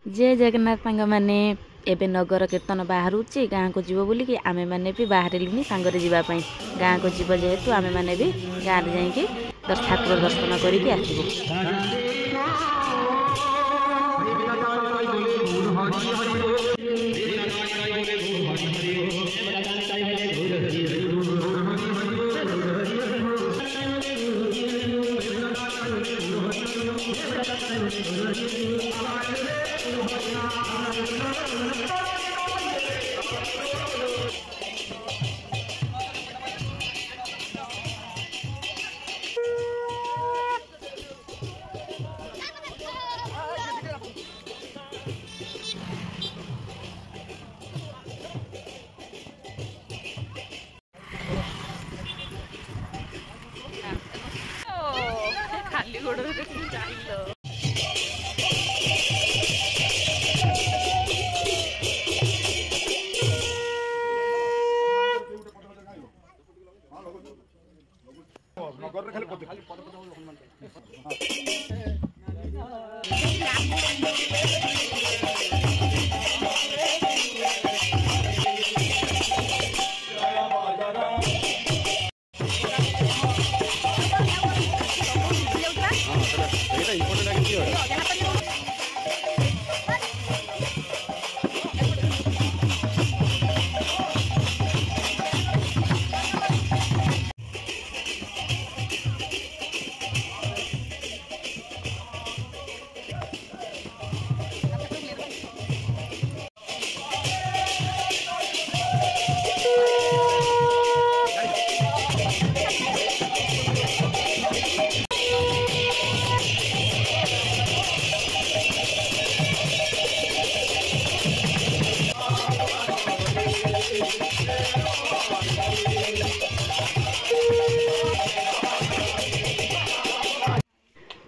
जय जगन्नाथ सांग मैंने एबे नगर कीर्तन बाहर गाँ को जीव बोलिकी आमे मैंने भी बाहर सांगरे जावाई गाँ को जीव जेहेतु आमे मैंने भी गाँव जाइए ठाकुर दर्शन करके आसबू। खाली गोड़ चाहिए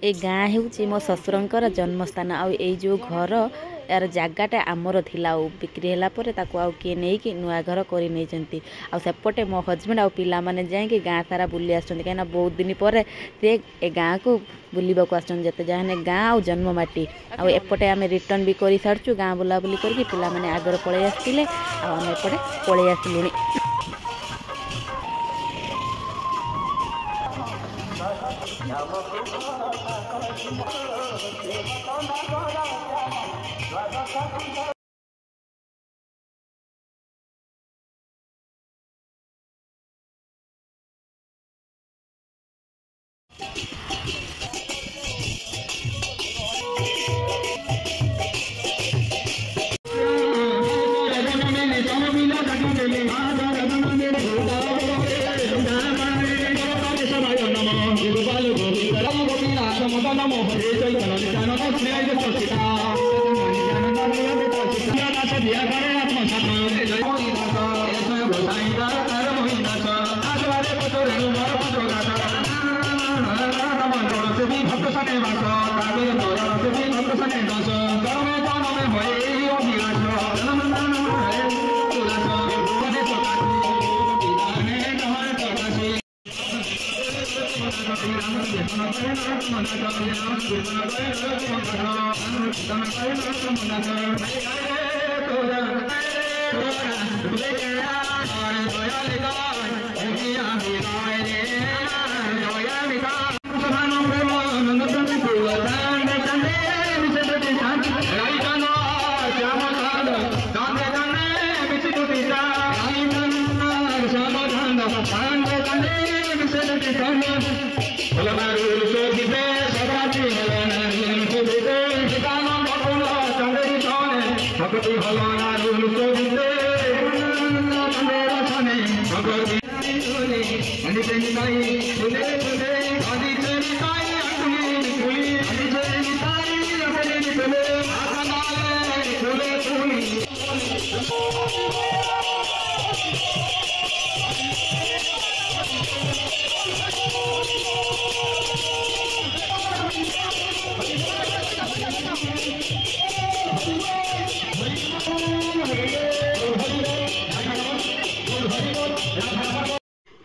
ए गाँ हूँ मो ससुरंकर जन्मस्थान आई जो घर यार जगटा आमर थिला बिक्री है किए नहीं कि नुआ घर करपटे मो हजबैंड आ पिला माने जाए गाँ सारा बुली आसुँच कहीं बहुत दिन पर ए गाँ को बुलवाक आसते जहाँ गाँ आ जन्ममाटी आपटे आम रिटर्न भी कर सारचु गाँ बुलाबुली करके पिला माने आगर पलि आसते आम एपटे पलि आसलुणी।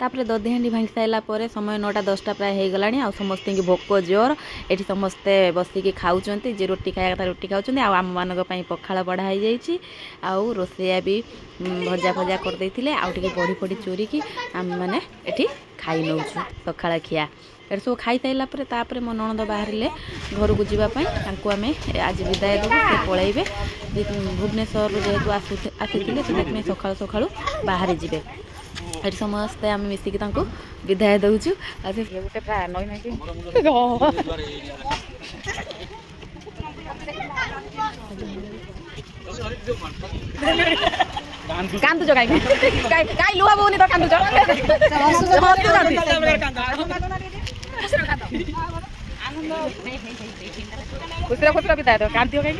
तापर दधिहांडी भांगी सारा पर समय 9टा 10टा प्राय हो गला आ समस्त की भोक जोर ये समस्ते बसिकी खाऊँ जी रोटी खाया कथा रोटी खाऊँ आम मान पखाड़ बढ़ा हो जाइए आउ रोसैया भी भजा भजा करदे आउे बड़ी फड़ी चोरिकी आम मैंने ये खाई नौ सकाळ खिया ये सब खाई सारापर तापर मो नणंद बाहर घर को जावाई आम आज विदाय देवु से पलैबे भुवनेश्वर जेहेतु आसी से सकाळु सकाळु बाहर जी ये समस्ते आम मिसिकी विदाय दौचु गोटे प्राय नई नई कांदुच कहीं लुहा बोनी तो कांदुच खुसरा खुसरा बिता दो कांदी कहीं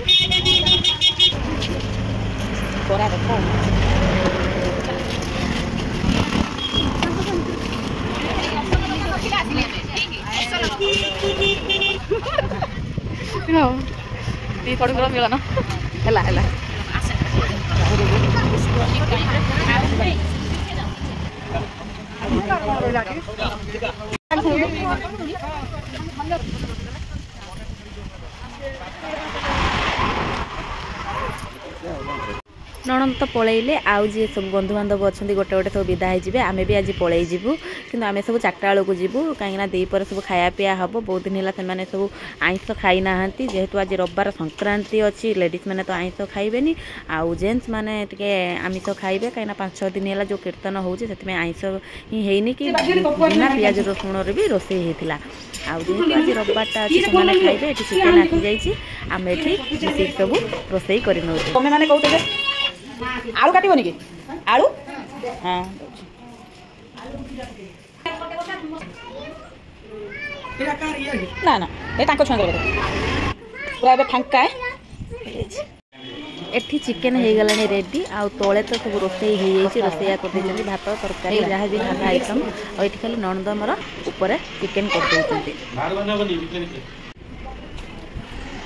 मिलन है नणंद तो पलैले आउ जी सब बंधु बांधव अच्छा गोटे गोटे सब विदा हो आम भी आज पलि जीवु कि आम सब 4टा बेलू जीवु कहीं दीपर सब खाया पीया हम बहुत दिन है सब आइंस खाई ना जेहेतु आज रविवार संक्रांति अच्छी लेडीज मैंने तो आइंस खाइबेनी आउ जेन्ट्स मैंने आमिष खाइबे कहीं 5-6 दिन है जो कीर्तन होउछि से आइंस ही हैनी कि बिना पियाज रसुण भी रोसई होता जेहेतु आज रविवारटा अच्छी से खाइबे ये चिकेन आसी जाइए आम ये सब रोसई कर आलू काटबनी कि आलू हाँ ना ना ये छुआ पूरा फांका एठी चिकेन हो गला रेडी आउ तले तो सब रोसई हो रोसैया कर भात तरकारी जहाँ भी खाना आइटम और ये खाली नणंद मर ऊपर चिकेन कर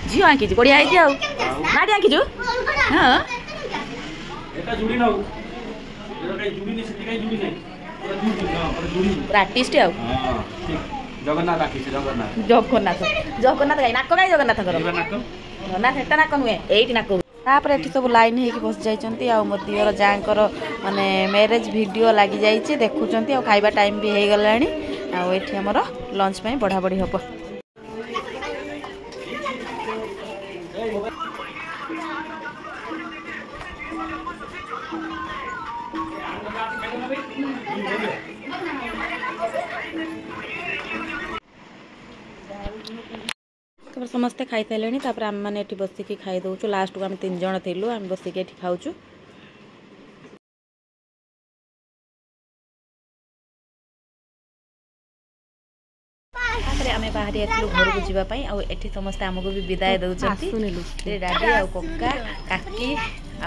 झील आंकी बढ़िया नाटी आंकीचु हाँ आर्टिस्ट जगन्नाथ जगन्नाथ जगन्नाथ कहीं नाक कहीं जगन्नाथ ना सेटा नाक नुहे ये नाक तापर ये सब लाइन होगी बस जाइए आ मो दियर जाकर माने मैरेज वीडियो लगी जाइए देखुं आ खाइबा टाइम भी हो गला आमर लंच में बढ़ा बढ़ी हम समस्ते खाई सारे तापर आम मैंने बसिकी खाई दौचु लास्ट को आम 3 जन थिलु आम बसिकी खाऊचु आम बाहरी आसलु घर को जावाई आठी समस्ते आमको भी विदाय दौरान डाडी आ कक्का काकी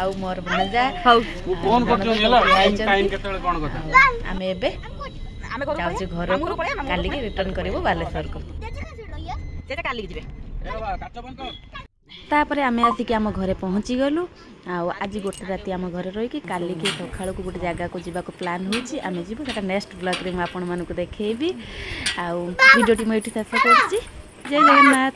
आउ मोर भणजा आम एबे जाऊँ घर को काली रिटर्न करूँ बालेश्वर को तापर आम आसिक आम घरे पहुँची गलु आज गोटे राति आम घरे रही काली की सकाळ को गोटे जगह को जावाक प्लान होची आम जीवु सेटा नेक्स्ट ब्लॉग रे आपण मानकु देखेबी आ वीडियोटी मैं शेष कर जय जगन्नाथ।